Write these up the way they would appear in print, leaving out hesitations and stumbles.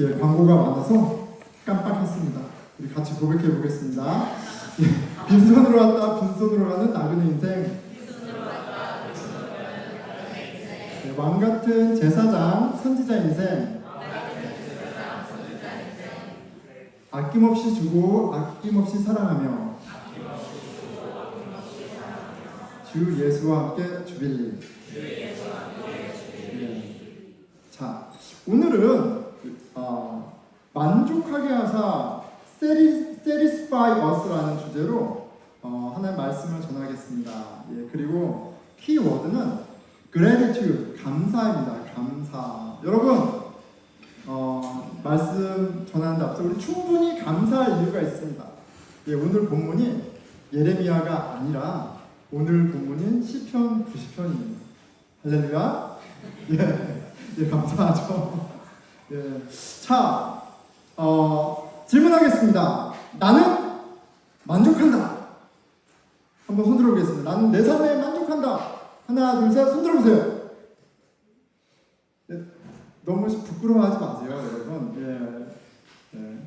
예, 광고가 많아서 깜빡했습니다. 우리 같이 고백해 보겠습니다. 예, 빈손으로 왔다 빈손으로 가는 나그네 인생. 예, 왕 같은 제사장 선지자 인생. 아낌없이 주고 아낌없이 사랑하며 주 예수와 함께 주빌리. 네. 자, 오늘은 만족하게 하사 satisfy us라는 주제로 하나의 말씀을 전하겠습니다. 예, 그리고 키워드는 gratitude, 감사입니다. 감사. 여러분, 말씀 전하는데 앞서 우리 충분히 감사할 이유가 있습니다. 예, 오늘 본문이 예레미야가 아니라 오늘 본문인 시편 90편입니다. 할렐루야. 예, 감사하죠. 예. 자, 질문하겠습니다. 나는 만족한다. 한번 손 들어보겠습니다. 나는 내 삶에 만족한다. 하나, 둘, 셋, 손 들어보세요. 네, 너무 부끄러워하지 마세요, 여러분. 예.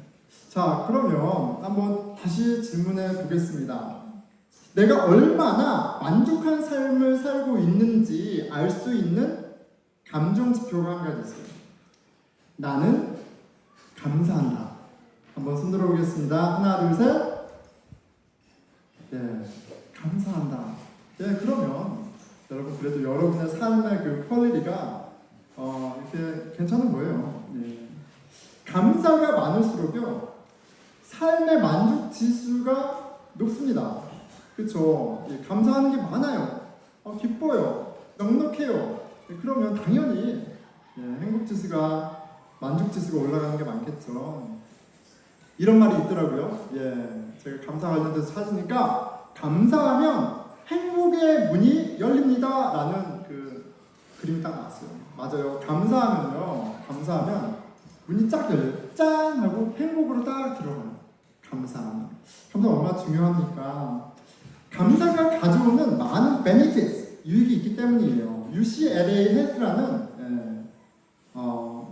자, 그러면 한번 다시 질문해 보겠습니다. 내가 얼마나 만족한 삶을 살고 있는지 알 수 있는 감정 지표가 한 가지 있어요. 나는 감사한다. 한번 손 들어보겠습니다. 하나, 둘, 셋. 예, 감사한다. 예, 그러면 여러분 그래도 여러분의 삶의 그 퀄리티가 이렇게 괜찮은 거예요. 예. 감사가 많을수록요 삶의 만족 지수가 높습니다. 그렇죠? 예, 감사하는 게 많아요. 기뻐요. 넉넉해요. 예, 그러면 당연히 행복 지수가 만족 지수가 올라가는 게 많겠죠. 이런 말이 있더라고요. 예, 제가 감사 관련돼서 찾으니까 감사하면 행복의 문이 열립니다. 라는 그 그림이 딱 나왔어요. 맞아요. 감사하면 문이 쫙 열려요. 짠! 하고 행복으로 딱 들어가요. 감사 얼마나 중요합니까? 감사가 가져오는 많은 benefits, 유익이 있기 때문이에요. UCLA Health라는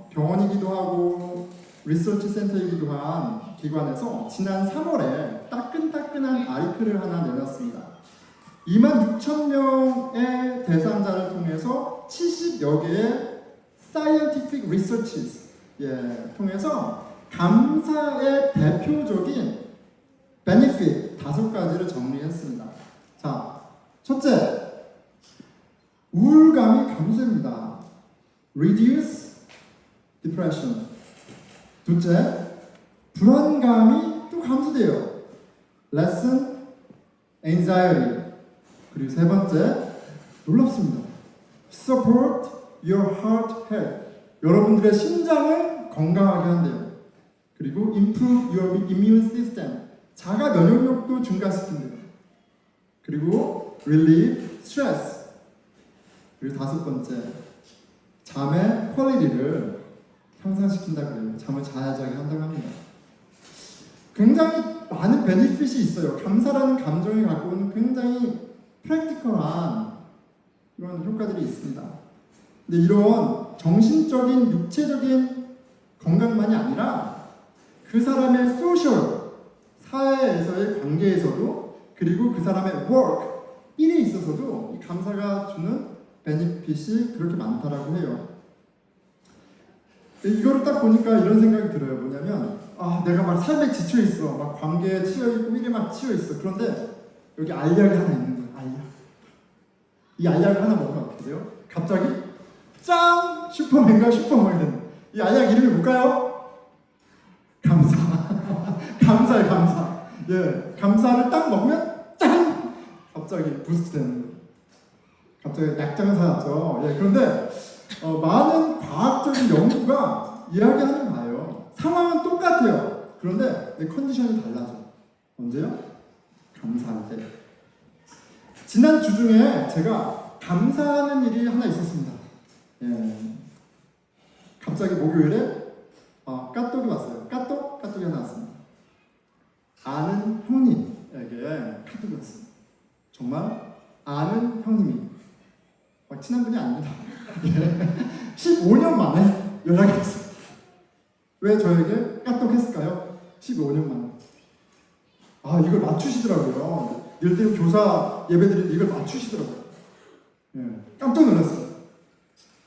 병원이기도 하고 리서치 센터이기도 한 기관에서 지난 3월에 따끈따끈한 아이크를 하나 내놨습니다. 26,000명의 대상자를 통해서 70여 개의 scientific researches 통해서 감사의 대표적인 benefit 5가지를 정리했습니다. 자, 첫째, 우울감이 감소됩니다. Reduce depression. 둘째, 불안감이 또 감소돼요. Lessen anxiety. 그리고 세 번째, 놀랍습니다. Support your heart health. 여러분들의 심장을 건강하게 한대요. 그리고 improve your immune system. 자가 면역력도 증가시킨대요. 그리고 relieve stress. 그리고 5번째, 잠의 퀄리티를 향상시킨다 그래요. 잠을 자야자게 한다고 합니다. 굉장히 많은 베니핏이 있어요. 감사라는 감정이 갖고 오는 굉장히 프랙티컬한 이런 효과들이 있습니다. 근데 이런 정신적인, 육체적인 건강만이 아니라 그 사람의 소셜, 사회에서의 관계에서도 그리고 그 사람의 work, 일에 있어서도 이 감사가 주는 베니핏이 그렇게 많다라고 해요. 이거를 딱 보니까 이런 생각이 들어요. 뭐냐면 내가 막 삶에 지쳐 있어, 막 관계에 치여 있고 일에 막 치여 있어. 그런데 여기 알약이 하나 있는 거예요. 알약. 이 알약을 하나 먹으면 어떻게 돼요? 갑자기 짱! 슈퍼맨과 슈퍼맨이 되는. 이 알약 이름이 뭘까요? 감사. 감사예요, 감사. 예, 감사를 딱 먹으면 짱! 갑자기 부스트 되는 거예요. 갑자기 약장을 사놨죠. 예, 그런데 많은 과학적인 연구가 이야기하는 바예요. 상황은 똑같아요. 그런데 내 컨디션이 달라져. 언제요? 감사할 때. 지난 주 중에 제가 감사하는 일이 하나 있었습니다. 예. 갑자기 목요일에 까똑이 왔어요. 까똑이 하나 왔습니다. 아는 형님에게 카톡이 왔어요. 정말 아는 형님이 막 친한 분이 아닙니다. 15년 만에 연락이 왔어요. 왜 저에게 까똑했을까요? 15년 만에. 아, 이걸 맞추시더라고요. 예를 들면 교사 예배드리는데 이걸 맞추시더라고요. 예, 깜짝 놀랐어요.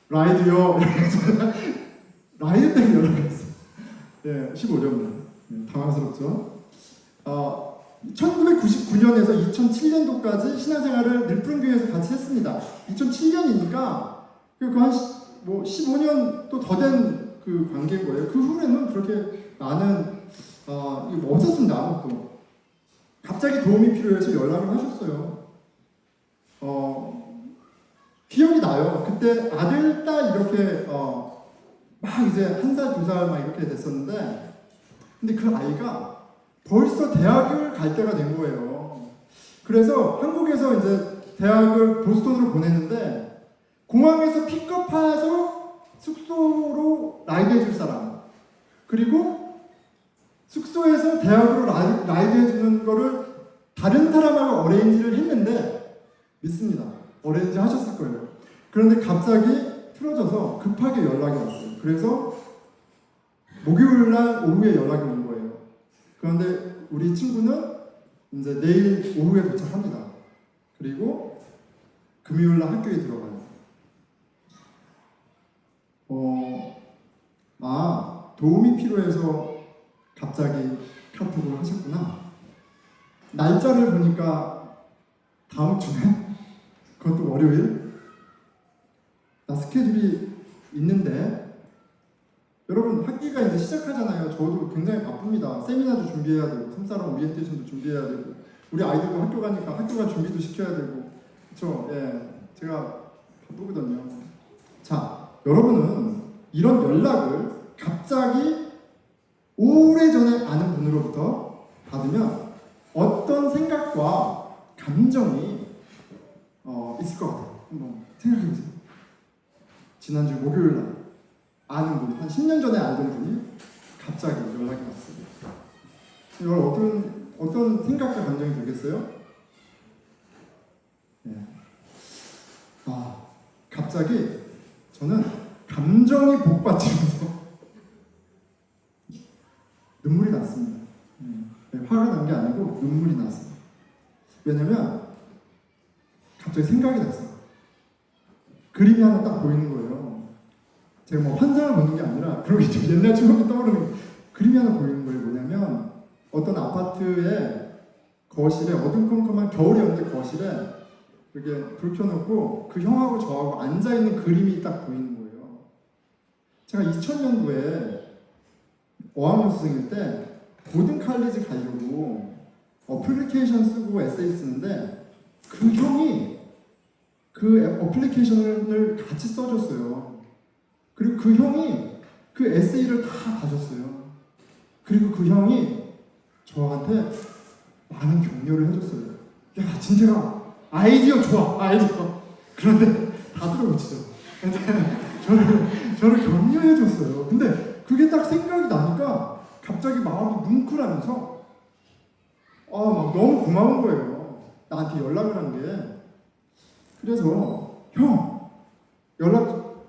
라이드요. 라이드 때문에 연락했어요. 예, 15년 만에. 예, 당황스럽죠. 1999년에서 2007년도까지 신앙생활을 늘푸른교회에서 같이 했습니다. 2007년이니까 그한 15년 또 더 된 그 관계인 거예요. 그 후에는 그렇게 많은 없었습니다. 아무것도. 갑자기 도움이 필요해서 연락을 하셨어요. 기억이 나요. 그때 아들, 딸 이렇게 막 이제 1살, 2살 막 이렇게 됐었는데, 근데 그 아이가 벌써 대학을 갈 때가 된 거예요. 그래서 한국에서 이제 대학을 보스턴으로 보냈는데, 공항에서 픽업해서 숙소로 라이드 해줄 사람, 그리고 숙소에서 대학으로 라이드 해주는 거를 다른 사람하고 어레인지를 했는데, 믿습니다. 어레인지 하셨을 거예요. 그런데 갑자기 틀어져서 급하게 연락이 왔어요. 그래서 목요일 날 오후에 연락이 온 거예요. 그런데 우리 친구는 이제 내일 오후에 도착합니다. 그리고 금요일 날 학교에 들어가요. 도움이 필요해서 갑자기 카톡을 하셨구나. 날짜를 보니까 다음 주에 그것도 월요일? 나 스케줄이 있는데, 여러분 학기가 이제 시작하잖아요. 저도 굉장히 바쁩니다. 세미나도 준비해야 되고, 틈사람 오리엔테이션도 준비해야 되고, 우리 아이들도 학교 가니까 학교가 준비도 시켜야 되고, 그렇죠? 예, 제가 바쁘거든요. 자, 여러분은 이런 연락을 갑자기 오래전에 아는 분으로부터 받으면 어떤 생각과 감정이 있을 것 같아요. 한번 생각해보세요. 지난주 목요일 날 아는 분, 한 10년 전에 알던 분이 갑자기 연락이 왔어요. 여러분 어떤 생각과 감정이 들겠어요? 네. 갑자기 저는 감정이 복받치면서 눈물이 났습니다. 네, 화가 난 게 아니고 눈물이 났어요. 왜냐면 갑자기 생각이 났어요. 그림이 하나 딱 보이는 거예요. 제가 뭐 환상을 보는 게 아니라 그런 게 좀 옛날 추억이 떠오르는 그림이 하나 보이는 거예요. 뭐냐면 어떤 아파트의 거실에 어둠컴컴한 겨울이었는데 거실에 이렇게 불 켜놓고 그 형하고 저하고 앉아있는 그림이 딱 보이는 거예요. 제가 2000년도에 어학연 수생일 때 고등 칼리지 가려고 어플리케이션 쓰고 에세이 쓰는데 그 형이 그 어플리케이션을 같이 써줬어요. 그리고 그 형이 그 에세이를 다 봐줬어요. 그리고 그 형이 저한테 많은 격려를 해줬어요. 야, 진태가 아이디어 좋아, 아이디어. 그런데 다 들어붙이죠. 저를 격려해줬어요. 근데 그게 딱 생각이 나니까 갑자기 마음이 뭉클하면서 막 너무 고마운 거예요. 나한테 연락을 한 게. 그래서 형 연락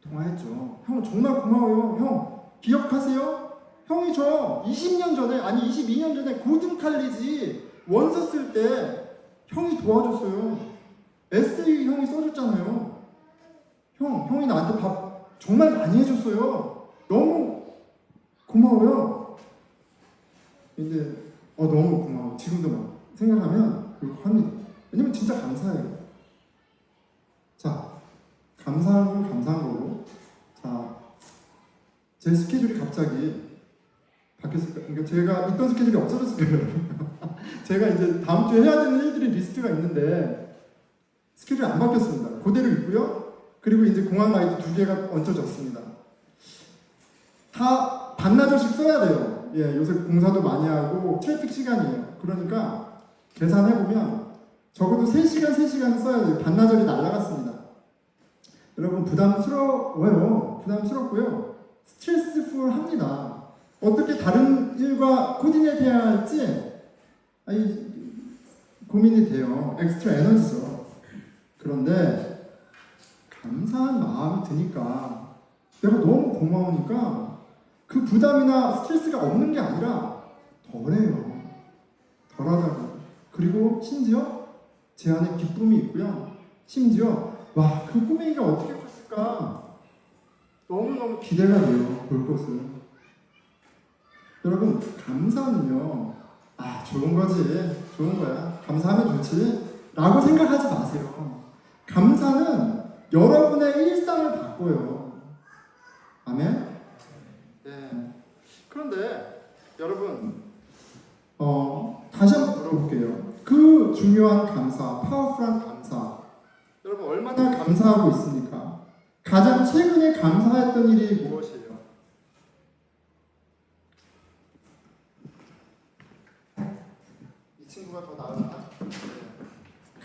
통화했죠. 형 정말 고마워요. 형 기억하세요? 형이 저 20년 전에, 아니 22년 전에 고등 칼리지 원서 쓸 때 형이 도와줬어요. 에세이 형이 써줬잖아요. 형이 나한테 밥 정말 많이 해줬어요. 너무 고마워요. 근데 너무 고마워. 지금도 막 생각하면 합니다. 왜냐면 진짜 감사해요. 자, 감사한 건 감사한 거고, 자, 제 스케줄이 갑자기 바뀌었을 거예요. 그러니까 제가 있던 스케줄이 없어졌을 거예요. 제가 이제 다음 주에 해야 되는 일들이 리스트가 있는데 스케줄이 안 바뀌었습니다. 그대로 있고요. 그리고 이제 공항 라이드 2개가 얹혀졌습니다. 다 반나절씩 써야 돼요. 예, 요새 공사도 많이 하고 트래픽 시간이에요. 그러니까 계산해보면 적어도 3시간 써야 돼요. 반나절이 날아갔습니다. 여러분 부담스러워요. 부담스럽고요. 스트레스풀합니다. 어떻게 다른 일과 코디네이트 해야 할지 고민이 돼요. 엑스트라 에너지죠. 그런데 감사한 마음이 드니까 내가 너무 고마우니까 그 부담이나 스트레스가 없는 게 아니라 덜해요. 덜하다고. 그리고 심지어 제 안에 기쁨이 있고요. 심지어 와, 그 꼬맹이가 어떻게 컸을까? 너무너무 기대가 돼요. 볼 것을. 여러분, 감사는요. 아, 좋은 거지. 좋은 거야. 감사하면 좋지. 라고 생각하지 마세요. 감사는 여러분의 일상을 바꿔요. 아멘? 네. 그런데 여러분, 다시 한번 물어볼게요. 그 중요한 감사, 파워풀한 감사, 여러분 얼마나 감사하고 있습니까? 가장 최근에 감사했던 일이 무엇이에요? 이 친구가 더 나았나?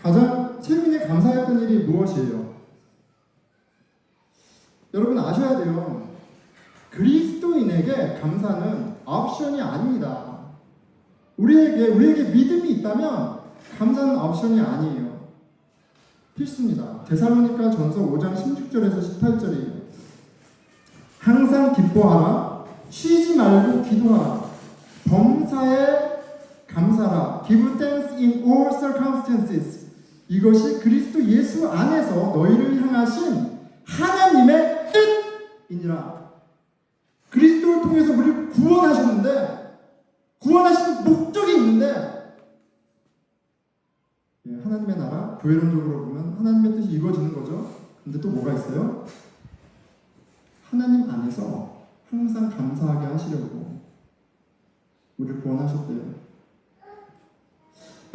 가장 최근에 감사했던 일이 무엇이에요? 여러분 아셔야 돼요. 그리스도인에게 감사는 옵션이 아닙니다. 우리에게 믿음이 있다면 감사는 옵션이 아니에요. 필수입니다. 데살로니가 전서 5장 16절에서 18절이에요. 항상 기뻐하라. 쉬지 말고 기도하라. 범사에 감사라. Give thanks in all circumstances. 이것이 그리스도 예수 안에서 너희를 향하신 하나님의 뜻이니라. 그리스도를 통해서 우리를 구원하셨는데, 구원하신 목적이 있는데, 하나님의 나라, 교회론적으로 보면 하나님의 뜻이 이루어지는 거죠. 근데 또 뭐가 있어요? 하나님 안에서 항상 감사하게 하시려고 우리를 구원하셨대요.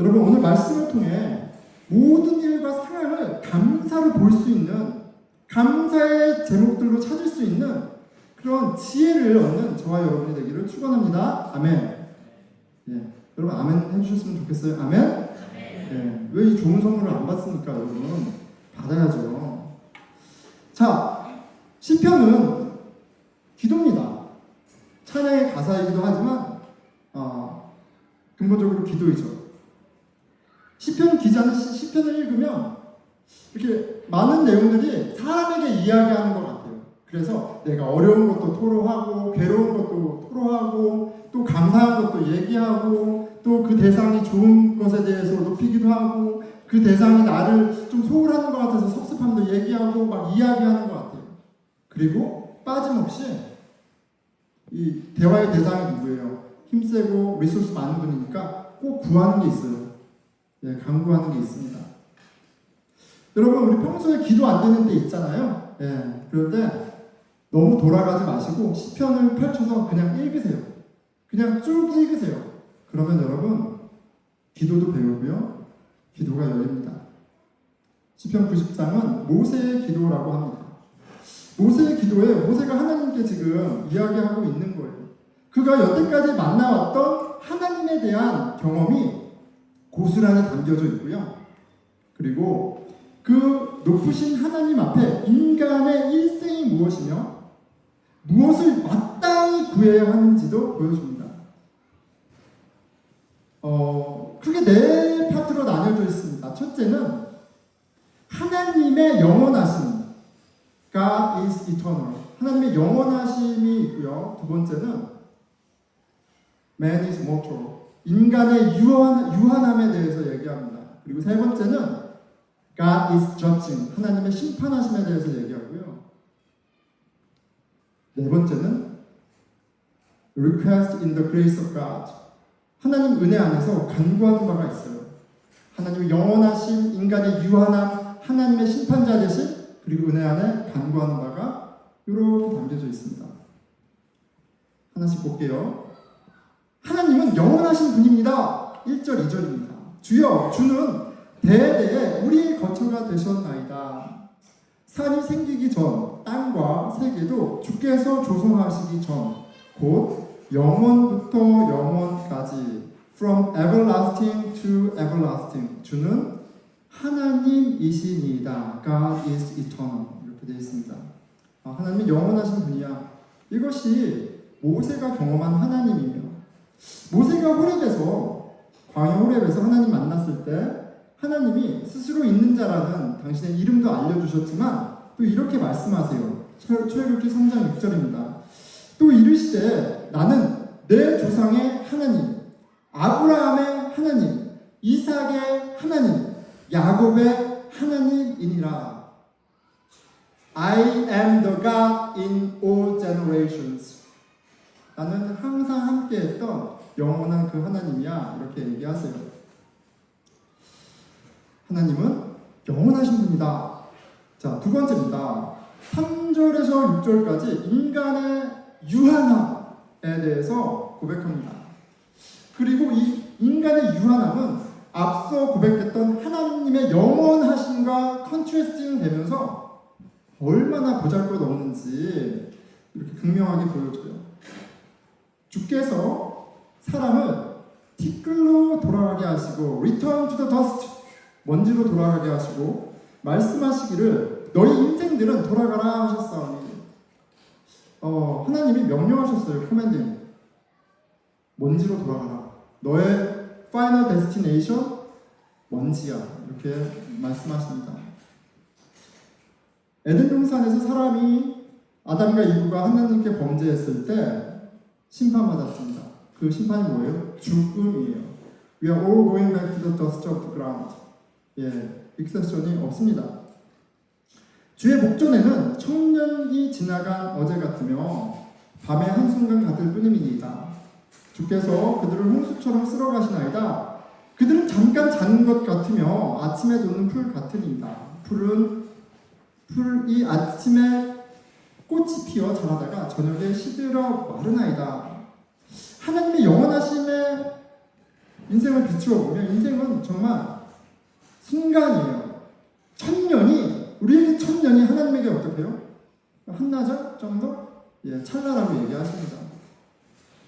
여러분, 오늘 말씀을 통해 모든 일과 상황을 감사로 볼 수 있는, 감사의 제목들로 찾을 수 있는 그런 지혜를 얻는 저와 여러분이 되기를 축원합니다. 아멘. 예, 여러분 아멘 해주셨으면 좋겠어요. 아멘. 예, 왜 이 좋은 선물을 안 받습니까, 여러분? 받아야죠. 자, 시편은 기도입니다. 찬양의 가사이기도 하지만 근본적으로 기도이죠. 시편 기자는 시편을 읽으면 이렇게 많은 내용들이 사람에게 이야기하는 것 같아요. 그래서 내가 어려운 것도 토로하고, 괴로운 것도 토로하고, 또 감사한 것도 얘기하고, 또 그 대상이 좋은 것에 대해서 높이기도 하고, 그 대상이 나를 좀 소홀하는 것 같아서 섭섭함도 얘기하고 막 이야기하는 것 같아요. 그리고 빠짐없이 이 대화의 대상이 누구예요? 힘세고 리소스 많은 분이니까 꼭 구하는 게 있어요. 예, 강구하는 게 있습니다. 여러분, 우리 평소에 기도 안 되는 때 있잖아요. 예, 그럴 때 너무 돌아가지 마시고 시편을 펼쳐서 그냥 읽으세요. 그냥 쭉 읽으세요. 그러면 여러분, 기도도 배우고요. 기도가 열립니다. 시편 90장은 모세의 기도라고 합니다. 모세의 기도에 모세가 하나님께 지금 이야기하고 있는 거예요. 그가 여태까지 만나왔던 하나님에 대한 경험이 고스란히 담겨져 있고요. 그리고 그 높으신 하나님 앞에 인간의 일생이 무엇이며 무엇을 마땅히 구해야 하는지도 보여줍니다. 크게 네 파트로 나뉘어져 있습니다. 첫째는 하나님의 영원하심, God is eternal. 하나님의 영원하심이 있고요. 두 번째는 Man is mortal. 인간의 유한함에 대해서 얘기합니다. 그리고 세 번째는 God is judging. 하나님의 심판하심에 대해서 얘기하고요. 네 번째는 Request in the grace of God. 하나님 은혜 안에서 간구하는 바가 있어요. 하나님의 영원하심, 인간의 유한함, 하나님의 심판자 되심, 그리고 은혜 안에 간구하는 바가 이렇게 담겨져 있습니다. 하나씩 볼게요. 하나님은 영원하신 분입니다. 1절, 2절입니다. 주여, 주는 대대에 우리의 거처가 되셨나이다. 산이 생기기 전, 땅과 세계도 주께서 조성하시기 전, 곧 영원부터 영원까지, from everlasting to everlasting. 주는 하나님이시니이다. God is eternal. 이렇게 되어 있습니다. 하나님은 영원하신 분이야. 이것이 모세가 경험한 하나님이에요. 모세가 호렙에서, 광야 호렙에서 하나님 만났을 때 하나님이 스스로 있는 자라는 당신의 이름도 알려주셨지만 또 이렇게 말씀하세요. 출애굽기 3장 6절입니다. 또 이르시되 나는 내 조상의 하나님, 아브라함의 하나님, 이삭의 하나님, 야곱의 하나님이니라. I am the God in all generations. 나는 항상 함께했던 영원한 그 하나님이야. 이렇게 얘기하세요. 하나님은 영원하신 분이다. 자, 두 번째입니다. 3절에서 6절까지 인간의 유한함에 대해서 고백합니다. 그리고 이 인간의 유한함은 앞서 고백했던 하나님의 영원하심과 컨트래스팅 되면서 얼마나 보잘것없는지 이렇게 극명하게 보여줘요. 주께서 사람을 티끌로 돌아가게 하시고 Return to the dust, 먼지로 돌아가게 하시고 말씀하시기를 너희 인생들은 돌아가라 하셨사오니. 하나님이 명령하셨어요. 코맨딩. 먼지로 돌아가라. 너의 파이널 데스티네이션 먼지야. 이렇게 말씀하십니다. 에덴 동산에서 사람이 아담과 이브가 하나님께 범죄했을 때 심판받았습니다. 그 심판이 뭐예요? 죽음이에요. We are all going back to the dust of the ground. 예, 익셉션이 없습니다. 주의 목전에는 청년이 지나간 어제 같으며 밤의 한순간 같을 뿐입니다. 주께서 그들을 홍수처럼 쓸어가시나이다. 그들은 잠깐 자는 것 같으며 아침에 돋는 풀 같으니이다. 풀이 아침에 꽃이 피어 자라다가 저녁에 시들어 마르나이다. 하나님의 영원하심에 인생을 비추어 보면 인생은 정말 순간이에요. 천년이, 우리에게 천년이 하나님에게 어떻게요? 한나절 정도? 예, 찰나라고 얘기하십니다.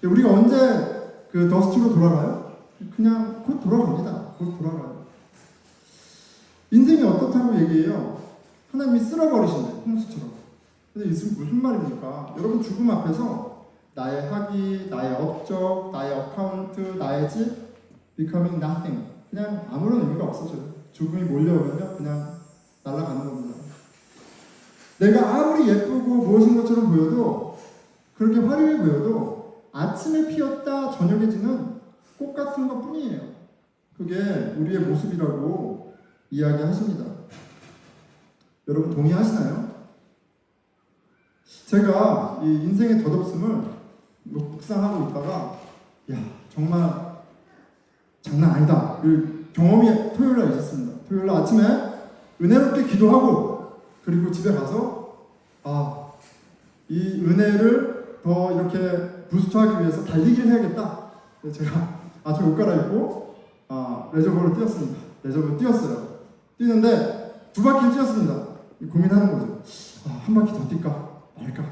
우리가 언제 그 더스트로 돌아가요? 그냥 곧 돌아갑니다. 곧 돌아가요. 인생이 어떻다고 얘기해요? 하나님이 쓸어버리신대, 홍수처럼. 근데 이게 무슨 말입니까? 여러분, 죽음 앞에서 나의 학위, 나의 업적, 나의 어카운트, 나의 집 becoming nothing. 그냥 아무런 의미가 없어져요. 죽음이 몰려오면 그냥 날아가는 겁니다. 내가 아무리 예쁘고 무엇인 것처럼 보여도, 그렇게 화려해 보여도 아침에 피었다 저녁에 지는 꽃 같은 것 뿐이에요. 그게 우리의 모습이라고 이야기하십니다. 여러분 동의하시나요? 제가 이 인생의 덧없음을 묵상하고 있다가 정말 장난 아니다. 그 경험이 토요일날 있었습니다. 토요일날 아침에 은혜롭게 기도하고 그리고 집에 가서 이 은혜를 더 이렇게 부스트하기 위해서 달리기를 해야겠다. 제가 아침에 옷 갈아입고 레저버를 뛰었습니다. 레저버를 뛰었어요. 뛰는데 2바퀴를 뛰었습니다. 고민하는 거죠. 한 바퀴 더 뛸까 말까,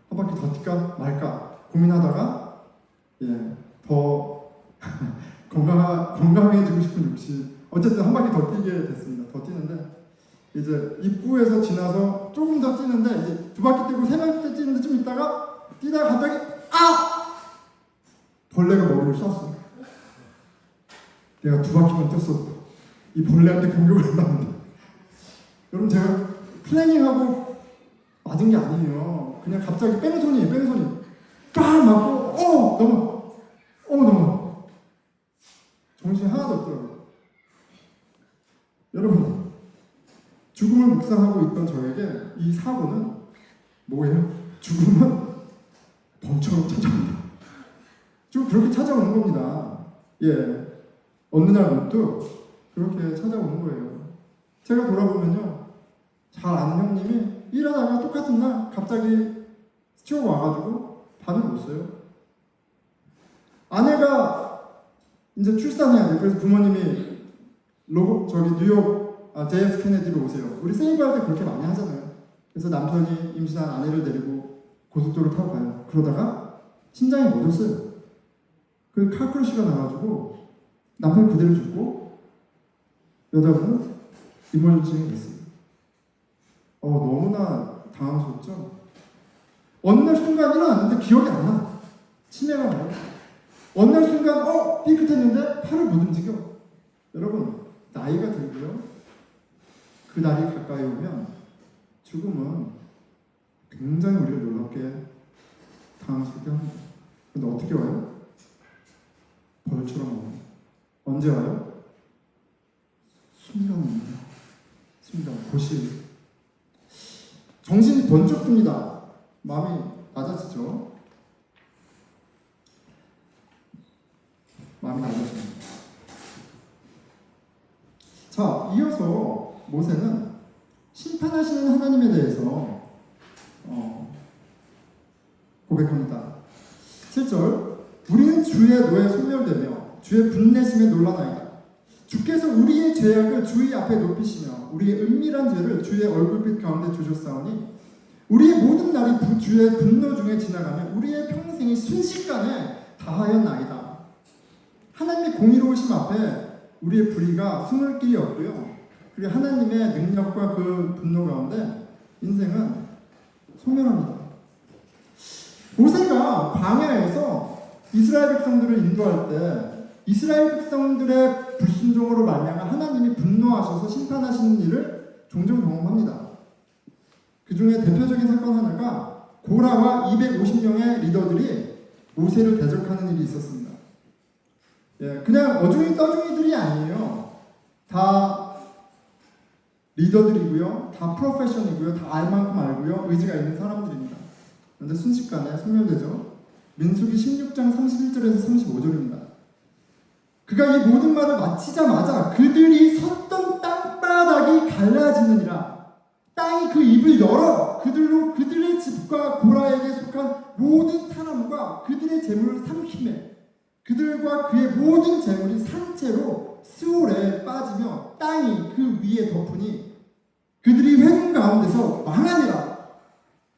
한 바퀴 더 뛸까 말까 고민하다가 더 건강해지고 싶은 욕심. 어쨌든 한 바퀴 더 뛰게 됐습니다. 더 뛰는데 이제 입구에서 지나서 조금 더 뛰는데 이제 2바퀴 뛰고 3바퀴 뛰는데 좀 있다가 뛰다가 갑자기 벌레가 머리를 쐈어요. 내가 2바퀴만 뛰었어도 이 벌레한테 공격을 한다는데. 여러분, 제가 플래닝하고 맞은 게 아니에요. 그냥 갑자기 뺑소니예요. 뺑소니. 빡 맞고 넘어. 정신이 하나도 없더라고요. 여러분, 죽음을 묵상하고 있던 저에게 이 사고는 뭐예요? 죽음은 범처럼 찾아옵니다. 좀 그렇게 찾아오는 겁니다. 어느 날 문득 그렇게 찾아오는 거예요. 제가 돌아보면요, 잘 아는 형님이 일하다가 똑같은 날 갑자기 스티어가 와가지고 밥을 못 써요. 아내가 이제 출산해야 돼요. 그래서 부모님이 뉴욕 JF 케네디로 오세요. 우리 세이브할 때 그렇게 많이 하잖아요. 그래서 남편이 임신한 아내를 데리고 고속도로 타고 가요. 그러다가 심장이 멎었어요. 그 카크러쉬가 나가지고 남편 그대로 죽고 여자분은 이머전시가 됐어요. 너무나 당황스럽죠? 어느 날 순간 일어났는데 기억이 안 나. 치매가 나요. 어느 날 순간 삐끗했는데 팔을 못 움직여. 여러분, 나이가 들고요, 그 날이 가까이 오면 죽음은 굉장히 우리가 놀랍게 당황스럽게 합니다. 근데 어떻게 와요? 벌처럼 와요. 언제 와요? 순간입니다. 순간, 고시. 정신이 번쩍 듭니다. 마음이 낮아지죠. 마음이 낮아집니다. 자, 이어서 모세는 심판하시는 하나님에 대해서 고백합니다. 7절, 우리는 주의 노에 소멸되며 주의 분내심에 놀라나이다. 주께서 우리의 죄악을 주의 앞에 높이시며 우리의 은밀한 죄를 주의 얼굴빛 가운데 주셨사오니 우리의 모든 날이 주의 분노 중에 지나가며 우리의 평생이 순식간에 다하였나이다. 하나님의 공의로우심 앞에 우리의 불의가 숨을 길이 없고요. 그리고 하나님의 능력과 그 분노 가운데 인생은 소멸합니다. 모세가 광야에서 이스라엘 백성들을 인도할 때 이스라엘 백성들의 불순종으로 말미암아 하나님이 분노하셔서 심판하시는 일을 종종 경험합니다. 그 중에 대표적인 사건 하나가 고라와 250명의 리더들이 모세를 대적하는 일이 있었습니다. 그냥 어중이 떠중이들이 아니에요. 다 리더들이고요. 다 프로페셔널이고요. 다 알 만큼 알고요. 의지가 있는 사람들입니다. 그런데 순식간에 소멸되죠. 민수기 16장 31절에서 35절입니다. 그가 이 모든 말을 마치자마자 그들이 섰던 땅바닥이 갈라지느니라. 땅이 그 입을 열어 그들로 그들의 집과 고라에게 속한 모든 사람과 그들의 재물을 삼키매 그들과 그의 모든 재물이 산채로 스올에 빠지며 땅이 그 위에 덮으니 그들이 회중 가운데서 망하니라.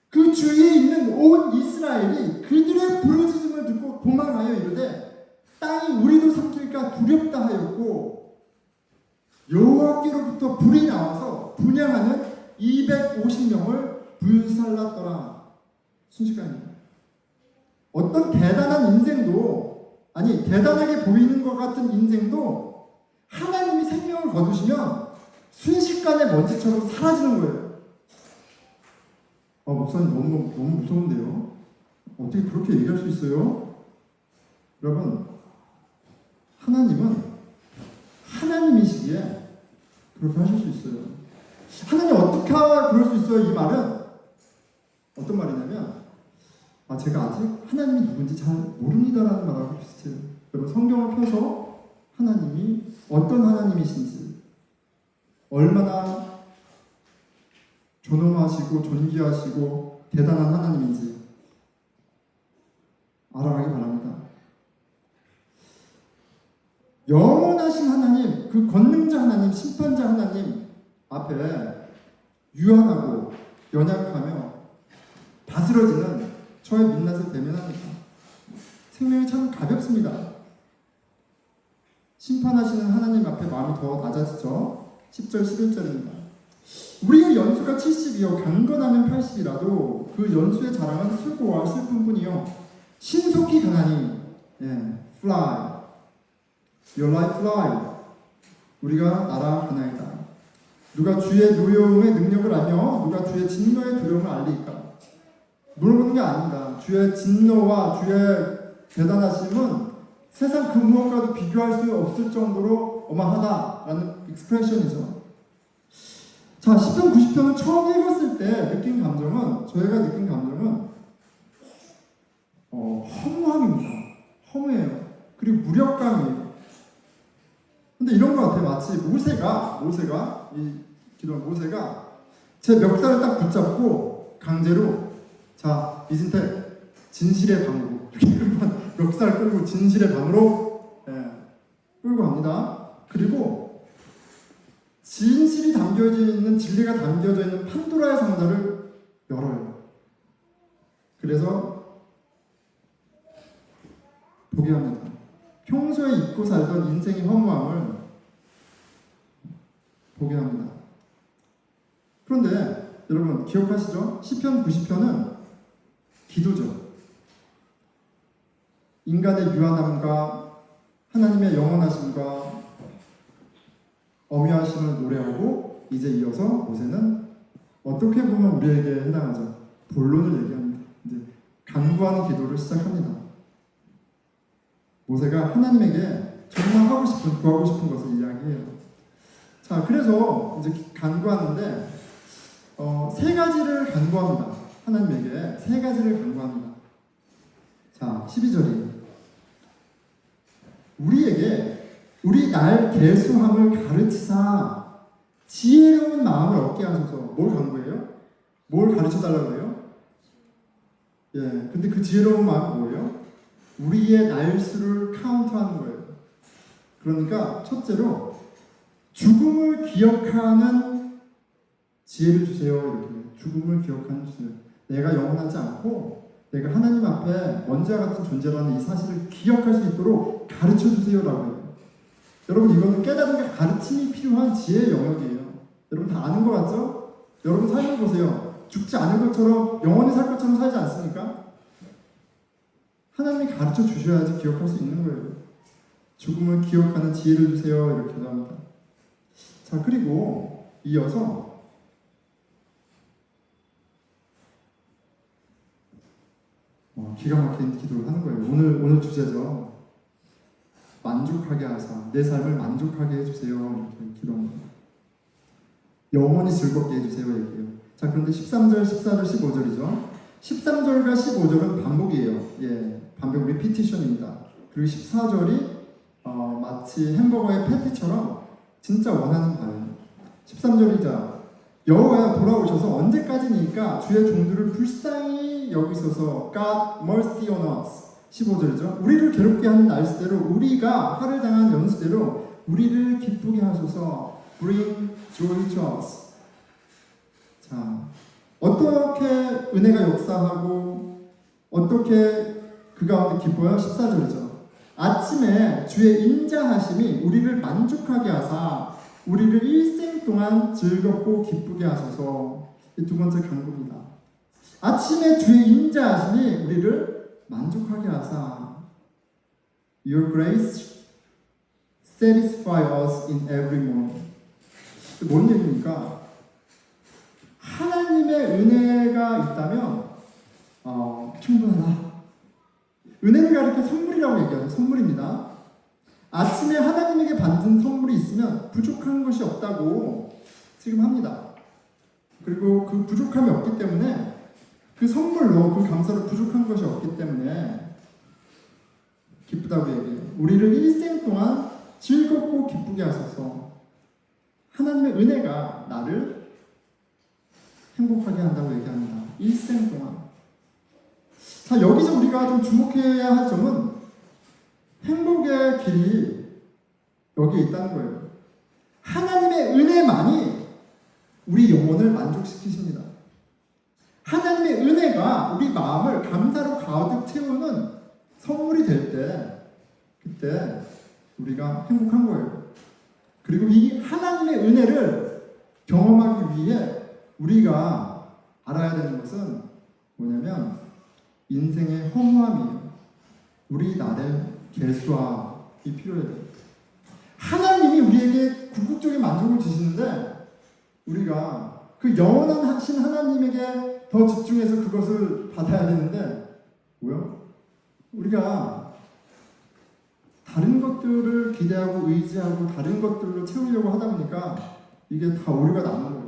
그 주위에 있는 온 이스라엘이 그들의 부르짖음을 듣고 도망하여 이르되 땅이 우리도 삼킬까 두렵다 하였고 여호와께로부터 불이 나와서 분향하는 250명을 불살랐더라. 순식간입니다. 어떤 대단한 인생도 대단하게 보이는 것 같은 인생도 하나님이 생명을 거두시면 순식간에 먼지처럼 사라지는 거예요. 목사님 너무 무서운데요. 어떻게 그렇게 얘기할 수 있어요? 여러분, 하나님은 하나님이시기에 그렇게 하실 수 있어요. 하나님 어떻게 그럴 수 있어요? 이 말은 어떤 말이냐면 제가 아직 하나님이 누군지 잘 모릅니다라는 말하고 비슷해요. 여러분, 성경을 펴서 하나님이 어떤 하나님이신지, 얼마나 존엄하시고 존귀하시고 대단한 하나님인지 알아가기 바랍니다. 영원하신 하나님, 그 권능자 하나님, 심판자 하나님 앞에 유한하고 연약하며 바스러지는 저의 민낯을 대면합니다. 생명이 참 가볍습니다. 심판하시는 하나님 앞에 마음이 더 낮아지죠. 10절 11절입니다. 우리의 연수가 70이요 강건하면 80이라도 그 연수의 자랑은 수고와 슬픔뿐이요 신속히 가나니 fly your life fly 우리가 날아가나이다. 누가 주의 노여움의 능력을 알며 누가 주의 진노의 두려움을 알리까? 물어보는 게 아닙니다. 주의 진노와 주의 대단하심은 세상 그 무엇과도 비교할 수 없을 정도로 어마하다라는 익스프레션이죠. 자, 시편 90편을 처음 읽었을 때 느낀 감정은, 저희가 느낀 감정은 허무함입니다. 허무해요. 그리고 무력감이에요. 근데 이런 것 같아요. 마치 모세가 이 기도한 모세가 제 멱살을 딱 붙잡고 강제로 자, 이진택 진실의 방으로 이렇게 멱살 끌고 진실의 방으로 끌고 갑니다. 그리고 진실이 담겨져 있는, 진리가 담겨져 있는 판도라의 상자를 열어요. 그래서 보게 합니다. 평소에 잊고 살던 인생의 허무함을 보게 합니다. 그런데 여러분 기억하시죠? 시편 90편은 기도죠. 인간의 유한함과 하나님의 영원하심과 엄유하심을 노래하고 이제 이어서 모세는 어떻게 보면 우리에게 해당하죠. 본론을 얘기합니다. 이제 간구하는 기도를 시작합니다. 모세가 하나님에게 정말 하고 싶은, 구하고 싶은 것을 이야기해요. 자, 그래서 이제 간구하는데 세 가지를 간구합니다. 하나님에게 세 가지를 간구합니다. 자, 12절이 우리에게 우리 날 계수함을 가르치사 지혜로운 마음을 얻게 하소서. 뭘 간구해요? 뭘 가르쳐 달라고 해요? 예, 근데 그 지혜로운 마음은 뭐예요? 우리의 날수를 카운트하는 거예요. 그러니까 첫째로 죽음을 기억하는 지혜를 주세요. 이렇게 죽음을 기억하는 주세요. 내가 영원하지 않고 내가 하나님 앞에 먼지와 같은 존재라는 이 사실을 기억할 수 있도록 가르쳐 주세요라고 해요. 여러분, 이거는 깨달음과 가르침이 필요한 지혜의 영역이에요. 여러분 다 아는 것 같죠? 여러분 삶을 보세요. 죽지 않을 것처럼 영원히 살 것처럼 살지 않습니까? 하나님이 가르쳐 주셔야지 기억할 수 있는 거예요. 죽음을 기억하는 지혜를 주세요. 이렇게 기도합니다. 자, 그리고 이어서 기가 막힌 기도를 하는 거예요. 오늘 주제죠. 만족하게 하사 내 삶을 만족하게 해주세요. 이렇게 기도합니다. 영원히 즐겁게 해주세요. 얘기해요. 자, 그런데 13절, 14절, 15절이죠. 13절과 15절은 반복이에요. 예, 반복 리피티션입니다. 그리고 14절이 마치 햄버거의 패티처럼 진짜 원하는 바예요. 13절이자 여호와여 돌아오셔서 언제까지니까 주의 종들을 불쌍히 여기소서. God mercy on us. 15절이죠. 우리를 괴롭게 하는 날수대로 우리가 화를 당한 연수대로 우리를 기쁘게 하소서. Bring joy to us. 자, 어떻게 은혜가 역사하고 어떻게 그 가운데 기뻐요? 14절이죠. 아침에 주의 인자하심이 우리를 만족하게 하사 우리를 일생 동안 즐겁고 기쁘게 하소서. 이 두 번째 간구입니다. 아침에 주의 인자하심이 우리를 만족하게 하사 Your grace satisfy us in every moment. 뭔 얘기입니까? 하나님의 은혜가 있다면 충분하다. 은혜가 이렇게 선물이라고 얘기하죠. 선물입니다. 아침에 하나님에게 받은 선물이 있으면 부족한 것이 없다고 지금 합니다. 그리고 그 부족함이 없기 때문에 그 선물로 그 감사로 부족한 것이 없기 때문에 기쁘다고 얘기해요. 우리를 일생 동안 즐겁고 기쁘게 하소서. 하나님의 은혜가 나를 행복하게 한다고 얘기합니다. 일생 동안. 자, 여기서 우리가 좀 주목해야 할 점은 행복의 길이 여기에 있다는 거예요. 하나님의 은혜만이 우리 영혼을 만족시키십니다. 하나님의 은혜가 우리 마음을 감사로 가득 채우는 선물이 될 때, 그때 우리가 행복한 거예요. 그리고 이 하나님의 은혜를 경험하기 위해 우리가 알아야 되는 것은 뭐냐면 인생의 허무함이에요. 우리 날의 계수함이 필요해요. 하나님이 우리에게 궁극적인 만족을 주시는데 우리가 그 영원하신 하나님에게 더 집중해서 그것을 받아야 되는데 뭐요? 우리가 다른 것들을 기대하고 의지하고 다른 것들로 채우려고 하다 보니까 이게 다 오류가 나는 거예요.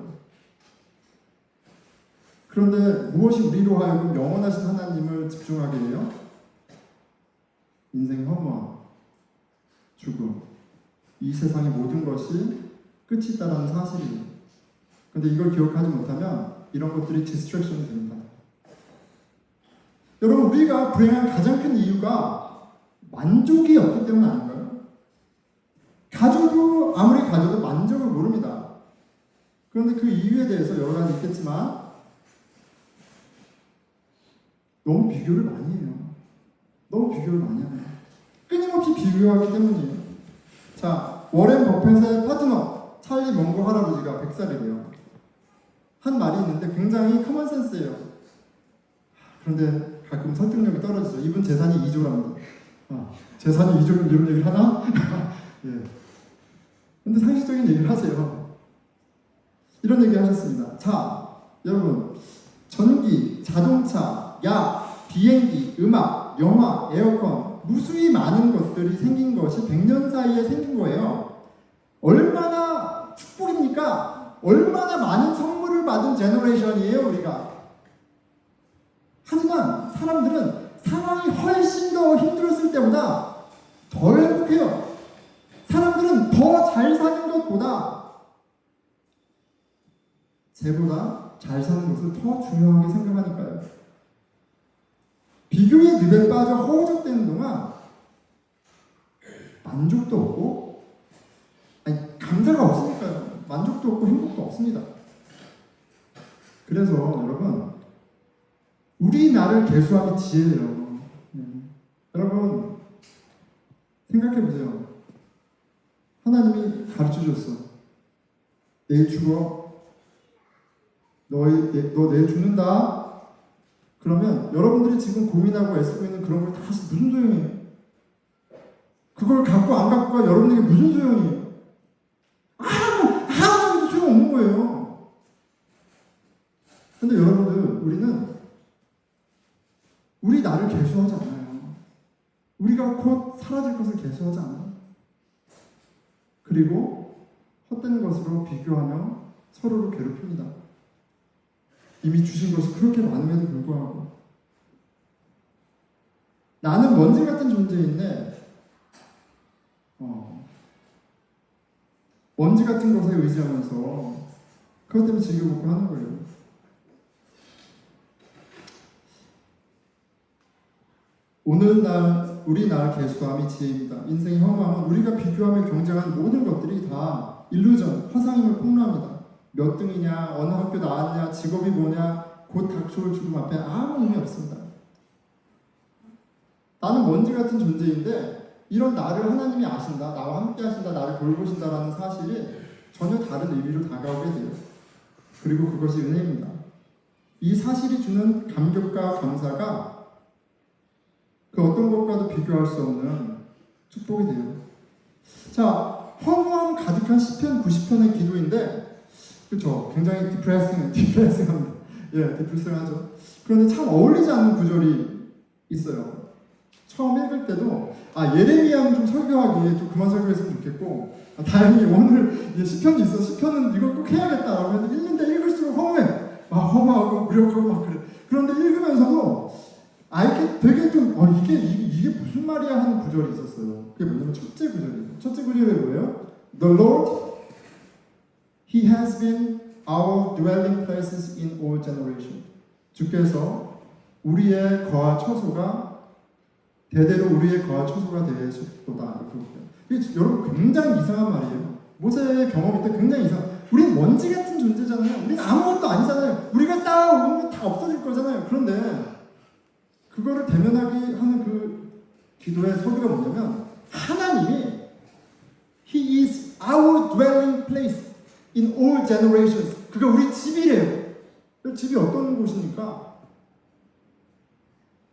그런데 무엇이 우리로 하여금 영원하신 하나님을 집중하게 해요? 인생의 허무함, 죽음, 이 세상의 모든 것이 끝이 있다는 사실이에요. 그런데 이걸 기억하지 못하면 이런 것들이 디스트랙션이 됩니다. 여러분, 우리가 불행한 가장 큰 이유가 만족이 없기 때문 아닌가요? 가져도 아무리 가져도 만족을 모릅니다. 그런데 그 이유에 대해서 여러 가지 있겠지만 너무 비교를 많이 해요. 너무 비교를 많이 하네요. 끊임없이 비교하기 때문이에요. 자, 워렌 버핏의 파트너 찰리 멍고 할아버지가 100살이래요. 한 말이 있는데 굉장히 커먼센스예요. 그런데 가끔 설득력이 떨어지죠. 이분 재산이 2조랍니다. 재산이 2조면 이런 얘기를 하나? 예. 근데 상식적인 얘기를 하세요. 이런 얘기 하셨습니다. 자, 여러분, 전기, 자동차, 약, 비행기, 음악, 영화, 에어컨, 무수히 많은 것들이 생긴 것이 100년 사이에 생긴 거예요. 얼마나 축복입니까? 얼마나 많은 선물을 받은 제너레이션이에요, 우리가. 하지만 사람들은 상황이 훨씬 더 힘들었을 때보다 덜 행복해요. 사람들은 더 잘 사는 것보다 쟤보다 잘 사는 것을 더 중요하게 생각하니까요. 비교의 늪에 빠져 허우적대는 동안 만족도 없고, 감사가 없으니까요. 만족도 없고 행복도 없습니다. 그래서 여러분, 우리 나를 계수하기 지혜예요. 여러분 생각해 보세요. 하나님이 가르쳐 줬어. 내일 죽어. 너 내일 죽는다. 그러면 여러분들이 지금 고민하고 애쓰고 있는 그런 걸 다시 무슨 소용이에요? 그걸 갖고 안 갖고가 여러분에게 무슨 소용이에요? 아무도 소용없는 거예요. 근데 여러분들, 우리는 우리 나를 계수하지 않아요. 우리가 곧 사라질 것을 계수하지 않아요. 그리고 헛된 것으로 비교하며 서로를 괴롭힙니다. 이미 주신 것이 그렇게 많음에도 불구하고. 나는 먼지 같은 존재인데 먼지 같은 것에 의지하면서 그것 때문에 즐겨먹고 하는 거예요. 오늘날 우리 날 계수함이 지혜입니다. 인생의 허무함은 우리가 비교하며 경쟁하는 모든 것들이 다 일루전, 화상임을 폭로합니다. 몇 등이냐, 어느 학교 나왔냐, 직업이 뭐냐, 곧 닥쳐올 죽음 앞에 아무 의미 없습니다. 나는 먼지 같은 존재인데 이런 나를 하나님이 아신다, 나와 함께 하신다, 나를 돌보신다라는 사실이 전혀 다른 의미로 다가오게 돼요. 그리고 그것이 은혜입니다. 이 사실이 주는 감격과 감사가 그 어떤 것과도 비교할 수 없는 축복이 돼요. 자, 허무함 가득한 시편 90편의 기도인데, 그렇죠? 굉장히 디프레싱합니다. 디프레싱하죠. 그런데 참 어울리지 않는 구절이 있어요. 처음 읽을 때도 예레미야는 좀 설교하기에 좀 그만 설교했으면 좋겠고, 다행히 오늘 시편이 있어. 시편은 이걸 꼭 해야겠다라고 했는데 읽는데 읽을수록 허무해. 허무하고 무력하고 막 그래. 그런데 읽으면서도 이게 되게 좀 이게 무슨 말이야 하는 구절이 있었어요. 그게 뭐냐면 첫째 구절이에요. 첫째 구절이 뭐예요? The Lord, He has been our dwelling places in all generation. 주께서 우리의 거하 처소가 대대로 우리의 거하 처소가 되셨도다. 이게 여러분 굉장히 이상한 말이에요. 모세의 경험일 때 굉장히 우리는 먼지 같은 존재잖아요. 우리는 아무것도 아니잖아요. 우리가 쌓아오는 건 다 없어질 거잖아요. 그런데 그거를 대면하게 하는 그 기도의 서기가 뭐냐면 하나님이 He is our dwelling place in all generations. 그가 우리 집이래요. 집이 어떤 곳입니까?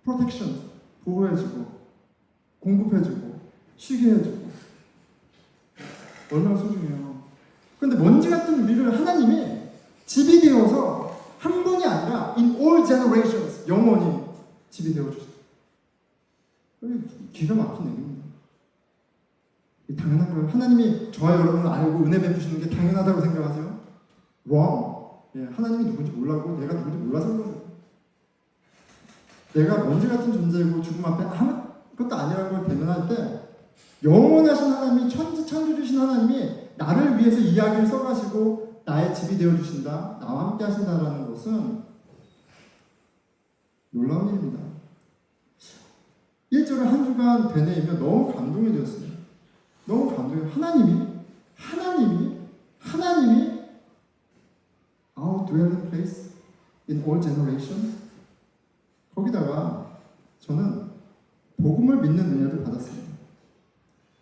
protection, 보호해주고 공급해주고 쉬게 해주고 얼마나 소중해요. 그런데 먼지 같은 우리를 하나님이 집이 되어서 한 번이 아니라 in all generations 영원히 집이 되어주셨다. 기가 막힌 얘기입니다. 당연한 거예요. 하나님이 저와 여러분을 알고 은혜 베푸시는 게 당연하다고 생각하세요? wrong. 하나님이 누군지 몰라고 내가 누군지 몰라서 그런 거예요. 내가 먼지 같은 존재이고 죽음 앞에 아무것도 아니라는 걸 대면할 때 영원하신 하나님이 창조주신 하나님이 나를 위해서 이야기를 써가시고 나의 집이 되어주신다, 나와 함께 하신다라는 것은 놀라운 일입니다. 1절을 한 주간 되뇌이며 너무 감동이 되었어요. 너무 감동해요. 하나님이 our dwelling place in all generation. 거기다가 저는 복음을 믿는 은혜를 받았습니다.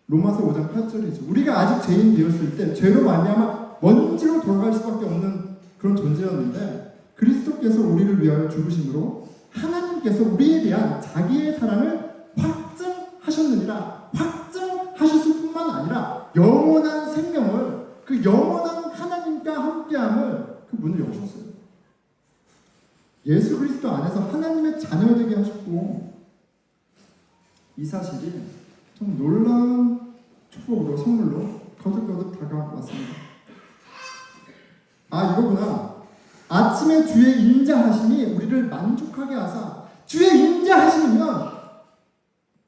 로마서 5장 8절이죠. 우리가 아직 죄인 되었을 때 죄로 말미암아 먼지로 돌아갈 수밖에 없는 그런 존재였는데 그리스도께서 우리를 위하여 죽으심으로 하나님께서 우리에 대한 자기의 사랑을 확증하셨느니라. 확증하셨을 뿐만 아니라 영원한 생명을, 그 영원한 하나님과 함께함을 그 문을 여셨어요. 예수 그리스도 안에서 하나님의 자녀되게 하셨고, 이 사실이 좀 놀라운 축복으로, 선물로 거듭거듭 다가왔습니다. 아, 이거구나. 아침에 주의 인자하심이 우리를 만족하게 하사, 주의 인자하심이면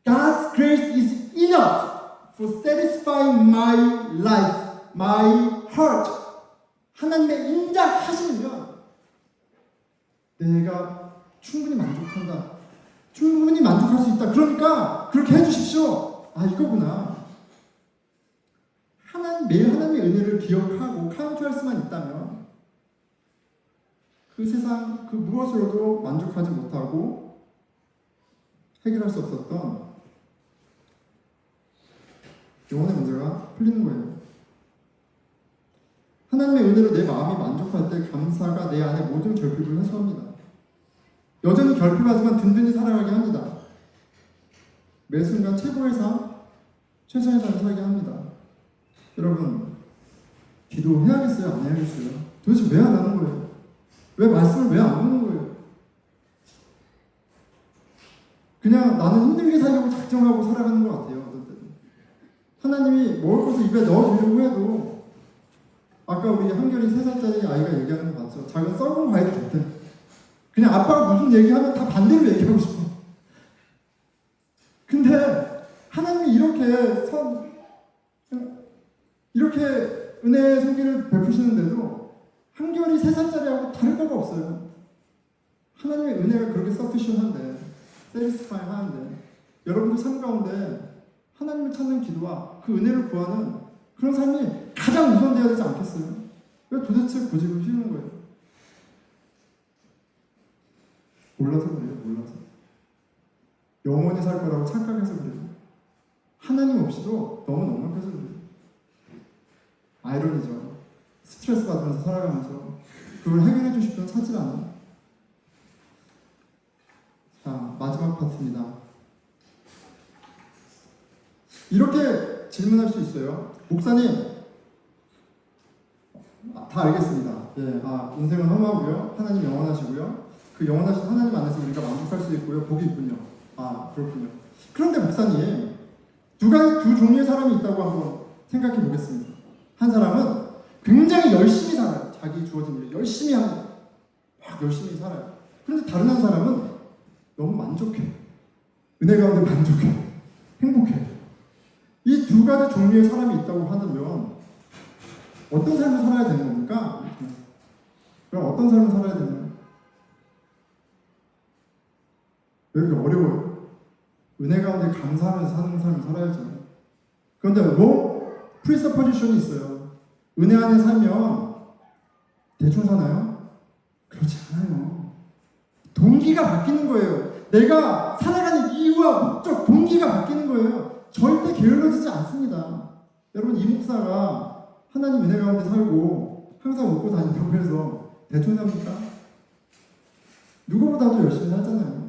God's grace is enough for satisfying my life, my heart. 하나님의 인자하심이면 내가 충분히 만족한다. 충분히 만족할 수 있다. 그러니까 그렇게 해주십시오. 아, 이거구나. 매일 하나님의 은혜를 기억하고 카운트할 수만 있다면 그 세상 그 무엇으로도 만족하지 못하고 해결할 수 없었던 영혼의 문제가 풀리는 거예요. 하나님의 은혜로 내 마음이 만족할 때 감사가 내 안에 모든 결핍을 해소합니다. 여전히 결핍하지만 든든히 살아가게 합니다. 매 순간 최고의 삶, 최선의 삶을 살게 합니다. 여러분, 기도해야겠어요? 안 해야겠어요? 도대체 왜 안 하는 거예요? 왜 말씀을 왜 안 듣는 거예요? 그냥 나는 힘들게 살려고 작정하고 살아가는 것 같아요. 어떤 때는. 하나님이 먹을 것을 입에 넣어주려고 해도 아까 우리 한결이 3살짜리 아이가 얘기하는 거 맞죠? 작은 썩은 과일이 좋대. 그냥 아빠가 무슨 얘기하면 다 반대로 얘기하고 싶어. 근데 하나님이 이렇게 은혜의 손길을 베푸시는데도 한결이 3살짜리하고 다를 바가 없어요. 하나님의 은혜가 그렇게 서피션한데, 세리스파잉 하는데, 여러분들 삶 가운데 하나님을 찾는 기도와 그 은혜를 구하는 그런 삶이 가장 우선되어야 되지 않겠어요? 왜 도대체 고집을 피우는 거예요? 몰라서 그래요. 몰라서. 영원히 살 거라고 착각해서 그래요. 하나님 없이도 너무 넉넉해서 그래요. 아이러니죠. 스트레스 받으면서 살아가면서 그걸 해결해 주실 분 찾질 않아요. 자, 마지막 파트입니다. 이렇게 질문할 수 있어요. 목사님, 다 알겠습니다. 예, 인생은 허무하고요. 하나님 영원하시고요. 그 영원하신 하나님 안에서 우리가 만족할 수 있고요. 복이 있군요. 그렇군요. 그런데 목사님, 두 종류의 사람이 있다고 한번 생각해 보겠습니다. 한 사람은 굉장히 열심히 살아요. 자기 주어진 일을 열심히 합니다. 막 열심히 살아요. 그런데 다른 한 사람은 너무 만족해. 은혜 가운데 만족해. 행복해. 이 두 가지 종류의 사람이 있다고 하면 어떤 삶을 살아야 되는 겁니까? 그럼 어떤 삶을 살아야 되나요? 왜 이렇게 어려워요? 은혜 가운데 감사하면서 사는 삶을 살아야죠. 그런데 프리서포지션이 있어요. 은혜 안에 살면 대충 사나요? 그렇지 않아요. 동기가 바뀌는 거예요. 내가 살아가는 이유와 목적, 동기가 바뀌는 거예요. 절대 게을러지지 않습니다. 여러분, 이 목사가 하나님 은혜 가운데 살고 항상 웃고 다닌다고 해서 대충 삽니까? 누구보다도 열심히 살잖아요.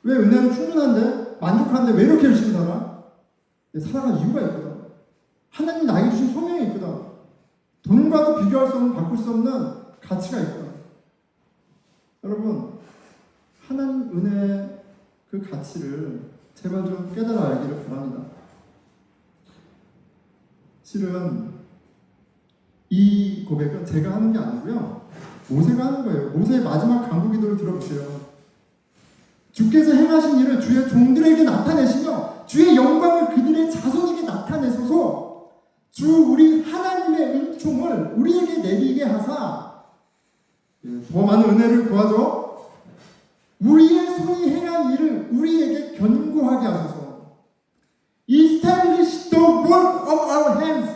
왜 은혜는 충분한데, 만족한데 왜 이렇게 열심히 살아? 살아갈 이유가 있거든. 하나님 나에게 주신 소명이 있거든. 돈과도 비교할 수 없는, 바꿀 수 없는 가치가 있거든. 여러분, 하나님 은혜의 그 가치를 제발 좀 깨달아 알기를 바랍니다. 실은 이 고백은 제가 하는 게 아니고요. 모세가 하는 거예요. 모세의 마지막 간구 기도를 들어보세요. 주께서 행하신 일을 주의 종들에게 나타내시며 주의 영광을 그들의 자손에게 나타내소서. 주 우리 하나님의 은총을 우리에게 내리게 하사 더 많은 은혜를 구하죠. 우리의 손이 행한 일을 우리에게 견고하게 하소서. Establish the work of our hands.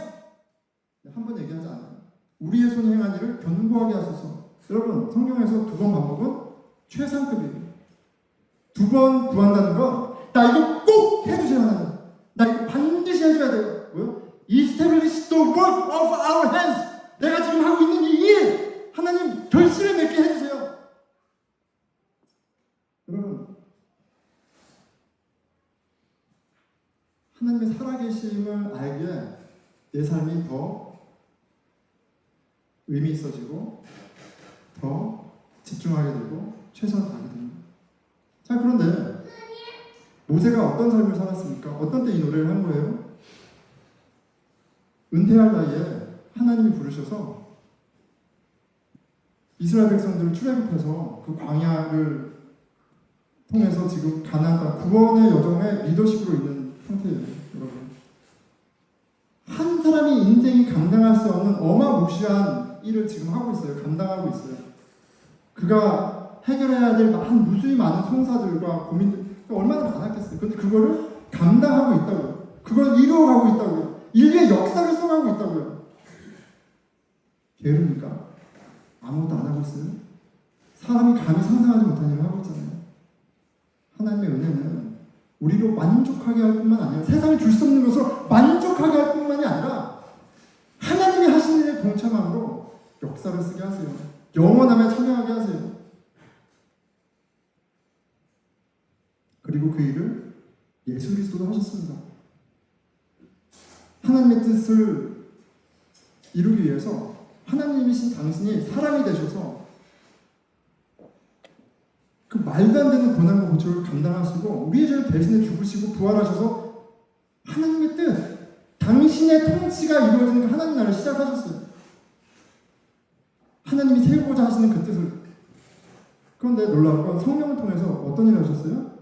한번 얘기하지 않아요. 우리의 손이 행한 일을 견고하게 하소서. 여러분, 성경에서 2번 반복은 최상급이에요. 2번 구한다는 건 나 이거 꼭 해주세요 하나님. 나 이거 반드시 해줘야 돼요. 뭐요? Establish the work of our hands. 내가 지금 하고 있는 이 일 하나님 결실을 맺게 해주세요. 여러분, 하나님의 살아계심을 알기에 내 삶이 더 의미 있어지고 더 집중하게 되고 최선을 다하게 됩니다. 자, 그런데 모세가 어떤 삶을 살았습니까? 어떤 때 이 노래를 한 거예요? 은퇴할 나이에 하나님이 부르셔서 이스라엘 백성들을 출애굽해서 그 광야를 통해서 지금 가나안 땅 구원의 여정에 리더십으로 있는 상태예요, 여러분. 한 사람이 인생이 감당할 수 없는 어마무시한 일을 지금 하고 있어요. 감당하고 있어요. 그가 해결해야 될 무수히 많은 송사들과 고민들 얼마나 많았겠어요. 근데 그거를 감당하고 있다고요. 그걸 이루어가고 있다고요. 인류의 역사를 써가고 있다고요. 게으릅니까? 아무것도 안 하고 있어요. 사람이 감히 상상하지 못한 일을 하고 있잖아요. 하나님의 은혜는 우리로 만족하게 할 뿐만 아니라 세상이 줄 수 없는 것으로 만족하게 할 뿐만이 아니라 하나님이 하신 일에 동참함으로 역사를 쓰게 하세요. 영원함에 참여하게 하세요. 그리고 그 일을 예수 그리스도도 하셨습니다. 하나님의 뜻을 이루기 위해서 하나님이신 당신이 사람이 되셔서 그 말도 안 되는 고난과 고초를 감당하시고 우리의 죄를 대신해 죽으시고 부활하셔서 하나님의 뜻, 당신의 통치가 이루어지는 그 하나님 나라를 시작하셨어요. 하나님이 세우고자 하시는 그 뜻을. 그런데 놀라운 건 성령을 통해서 어떤 일을 하셨어요?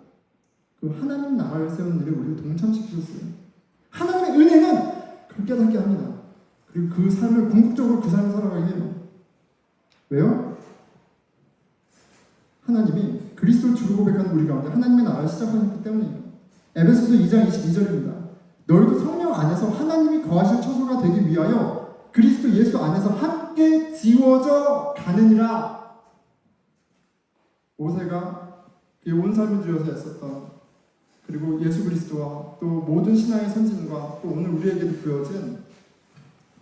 그 하나님 나라를 세우는 일에 우리를 동참시키셨어요. 하나님의 은혜는 그걸 깨닫게 합니다. 그리고 그 삶을 궁극적으로 그 삶을 살아가게 해요. 왜요? 하나님이 그리스도를 주로 고백하는 우리 가운데 하나님의 나라를 시작하셨기 때문이에요. 에베소서 2장 22절입니다. 너희도 성령 안에서 하나님이 거하실 처소가 되기 위하여 그리스도 예수 안에서 함께 지워져 가느니라. 모세가 그 온 삶을 들여서 애썼던 그리고 예수 그리스도와 또 모든 신앙의 선진과 또 오늘 우리에게도 부여진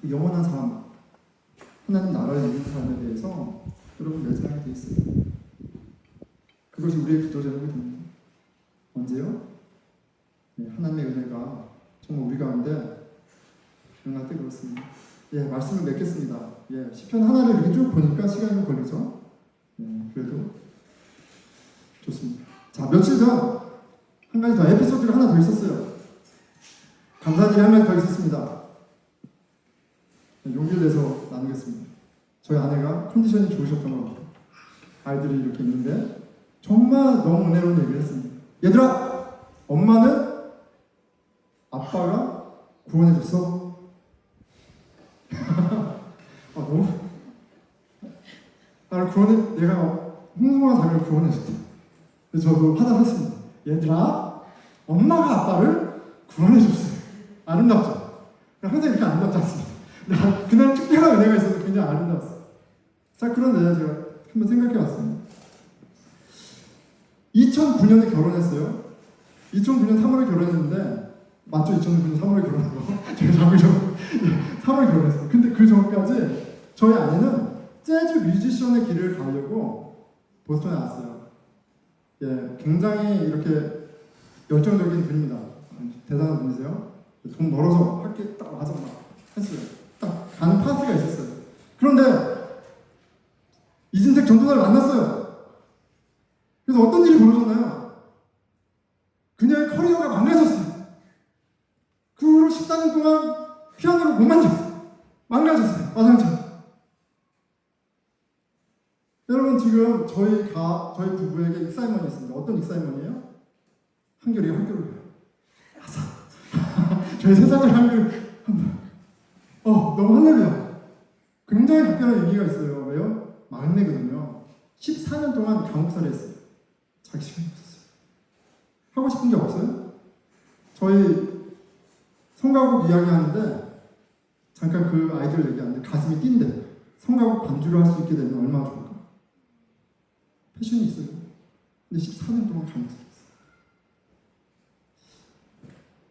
그 영원한 삶, 하나님 나라를 이루는 삶에 대해서 여러분 매진하게 되어 있어요. 그것이 우리의 기도 제목이 됩니다. 언제요? 네, 하나님의 은혜가 정말 우리 가운데 일어날 때 그렇습니다. 예, 말씀을 맺겠습니다. 예, 시편 하나를 이렇게 쭉 보니까 시간이 좀 걸리죠? 그래도 좋습니다. 자, 며칠 전 한 가지 더 에피소드가 하나 더 있었어요. 감사한 일이 한 가지 더 있었습니다. 용기를 내서 나누겠습니다. 저희 아내가 컨디션이 좋으셨던 것 같아요. 아이들이 이렇게 있는데 정말 너무 은혜로운 얘기를 했습니다. 얘들아, 엄마는 아빠가 구원해줬어. 너무 나를 구원해, 내가 홍성한 자기를 구원해줬다. 그래서 저도 하다했습니다. 얘들아, 엄마가 아빠를 구원해줬어요. 아름답죠? 항상 이렇게 아름답지 않습니다. 그날 특별한 은혜가 있어서 굉장히 아름다웠어요. 자, 그런데 제가 한번 생각해봤습니다. 2009년에 결혼했어요. 2009년 3월에 결혼했는데, 맞죠? 2009년 3월에 결혼한 거. 제가 자꾸 3월에 결혼했어요. 근데 그 전까지 저희 아내는 재즈 뮤지션의 길을 가려고 보스턴에 왔어요. 예, 굉장히 이렇게 열정적인 분입니다. 대단한 분이세요. 돈 벌어서 학교에 딱 와서 막 했어요. 딱 가는 파티가 있었어요. 그런데 이진택 전도사를 만났어요. 그래서 어떤 일이 벌어졌나요? 그녀의 커리어가 망가졌어요. 그 후로 14년 동안 피아노를 못 만졌어요. 망가졌어요. 와장창. 여러분, 지금 저희 부부에게 익사이먼이 있습니다. 어떤 익사이먼이에요? 한결이에요. 한결을 아사. 저희 3살짜리 한결 너무 할렐루야. 굉장히 특별한 의미가 있어요. 왜요? 막내거든요. 14년 동안 감옥살이 했어요. 자기 시간이 없었어요. 하고 싶은 게 없어요? 저희 성가곡 이야기하는데 잠깐 그 아이들 얘기하는데 가슴이 뛴대. 성가곡 반주를 할 수 있게 되면 얼마나 좋을까? 패션이 있어요. 근데 14년 동안 감옥살이 했어요.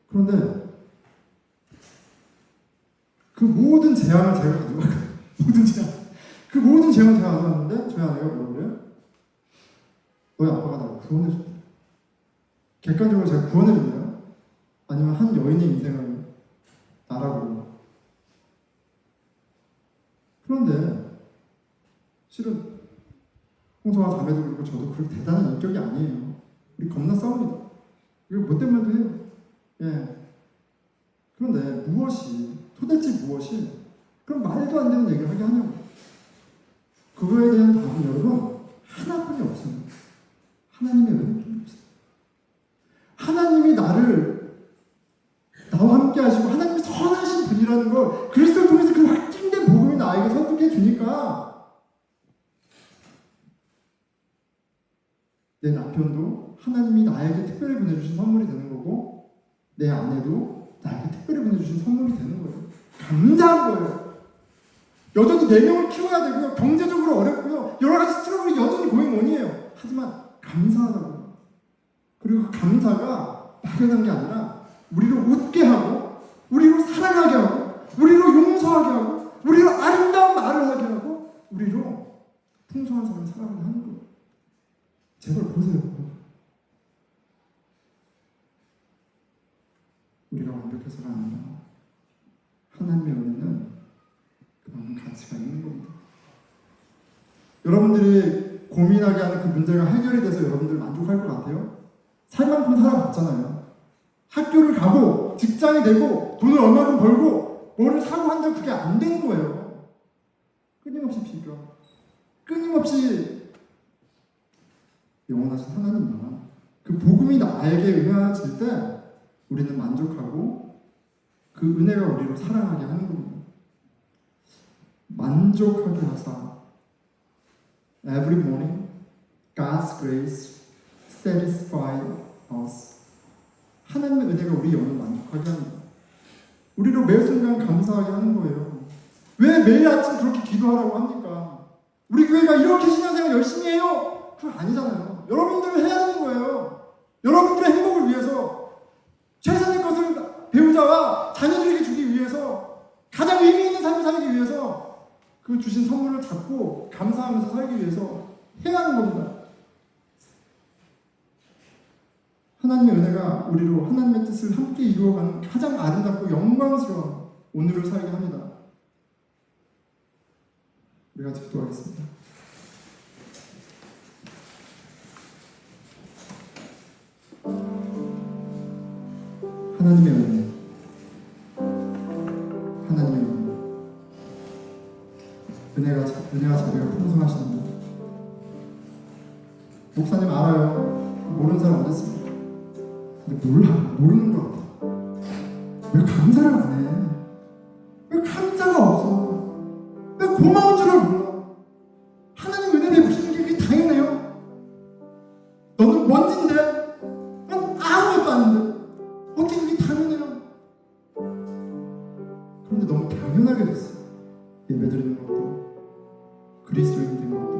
그런데 그 모든 재앙을 제가 가져왔거든요. 그 모든 재앙을 제가 가져왔는데 저희 아내가 뭐라고 그래요? 너희 아빠가 나를 구원해줬다. 객관적으로 제가 구원해줬나요? 아니면 한 여인의 인생을 나라고. 그런데 실은 홍성아 자매도 그렇고 저도 그렇게 대단한 인격이 아니에요. 우리 겁나 싸웁니다. 이거 뭐 때문에도 해요. 예. 그런데 도대체 무엇이 그럼 말도 안 되는 얘기를 하게 하냐고. 그거에 대한 답은 여러분 하나뿐이 없습니다. 하나님의 은혜뿐이 없어요. 하나님이 나와 함께 하시고 하나님이 선하신 분이라는 걸 그리스도를 통해서 그 확증된 복음이 나에게 설득해 주니까 내 남편도 하나님이 나에게 특별히 보내주신 선물이 되는 거고 내 아내도 나에게 특별히 보내주신 선물이 되는 거예요. 감사한 거예요. 여전히 4명을 키워야 되고요. 경제적으로 어렵고요. 여러 가지 스트러글이 여전히 고행원이에요. 하지만 감사하다고요. 그리고 그 감사가 막연한 게 아니라 우리를 웃게 하고 우리로 사랑하게 하고 우리로 용서하게 하고 우리로 아름다운 말을 하게 하고 우리로 풍성한 삶을 살아가게 하는 거예요. 제발 보세요. 우리가 완벽해서가 아니라 하나님의 은혜는 그만큼 가치가 있는 겁니다. 여러분들이 고민하게 하는 그 문제가 해결이 돼서 여러분들 만족할 것 같아요? 살만큼 살아봤잖아요. 학교를 가고 직장이 되고 돈을 얼마큼 벌고 뭐를 사고 한다고 그게 안 되는 거예요. 끊임없이 비교하고 끊임없이 영원하신 하나님만 그 복음이 나에게 은혜하실 때 우리는 만족하고 그 은혜가 우리를 사랑하게 하는 겁니다. 만족하게 하사 Every morning God's grace satisfies us. 하나님의 은혜가 우리 영을 만족하게 합니다. 우리로 매 순간 감사하게 하는 거예요. 왜 매일 아침 그렇게 기도하라고 합니까? 우리 교회가 이렇게 신앙생활 열심히 해요? 그거 아니잖아요. 여러분들을 해야 되는 거예요. 여러분들의 행복을 위해서 최선의 것을 배우자와 자녀들에게 주기 위해서 가장 의미 있는 삶을 살기 위해서 그 주신 선물을 잡고 감사하면서 살기 위해서 해야 하는 겁니다. 하나님의 은혜가 우리로 하나님의 뜻을 함께 이루어가는 가장 아름답고 영광스러운 오늘을 살게 합니다. 우리가 기도하겠습니다. 하나님의 은혜, 하나님의 은혜가 자비가 풍성하신 분. 목사님 알아요. 모르는 사람 어디 있습니까? 근데 모르는 것 같아. 왜 감사를 안 해? 왜 감사가 없어? 왜 고마운 줄을 몰라? 하나님 은혜 베푸시는 게 그게 당연해요. 너는 먼지인데? 난 아무것도 아닌데? 어떻게 그게 당연해요? 그런데 너무 당연하게 됐어. 예배드리는 것도, 그리스도인 된 것도,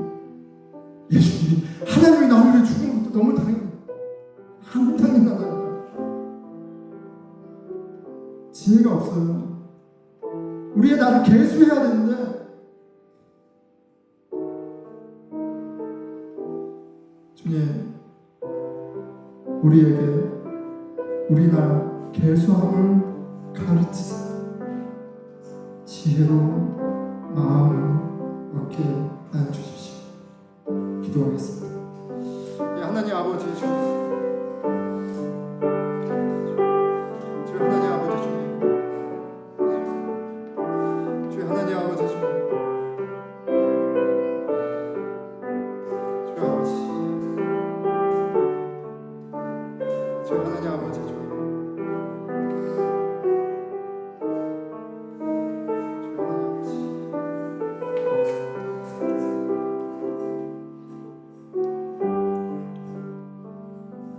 예수님이 하나님이 나를 위해 죽은 것도 너무 당연해. 아무 당연하다니까. 지혜가 없어요. 우리의 나를 계수해야 되는데 주님, 우리에게 우리 나 계수함을 가르치세요. 지혜로운 마음을 얻게 하여 주십시오. 기도하겠습니다. 하나님 아버지 주님,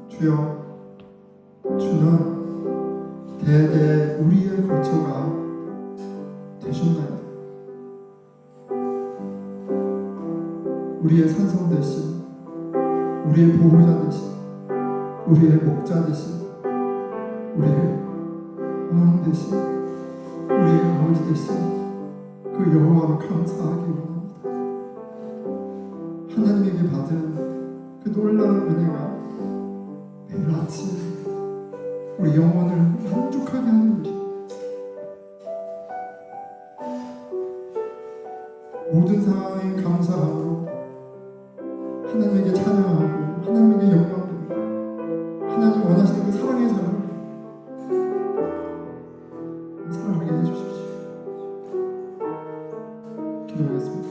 주여, 주는 대대 우리의 거처가 되셨나요? 우리의 산성 되신, 우리의 보호자 되신, 우리의 목자 되신, 우리의 왕 되신, 우리의 아버지 되신 그 여호와를 감사하기 원합니다. 하나님에게 받은 그 놀라운 은혜가 매일 아침 우리 영혼을 만족하게 하는 일, 모든 상황에 감사함으로 사랑의 사람 사랑하게 해주십시오. 기도하겠습니다.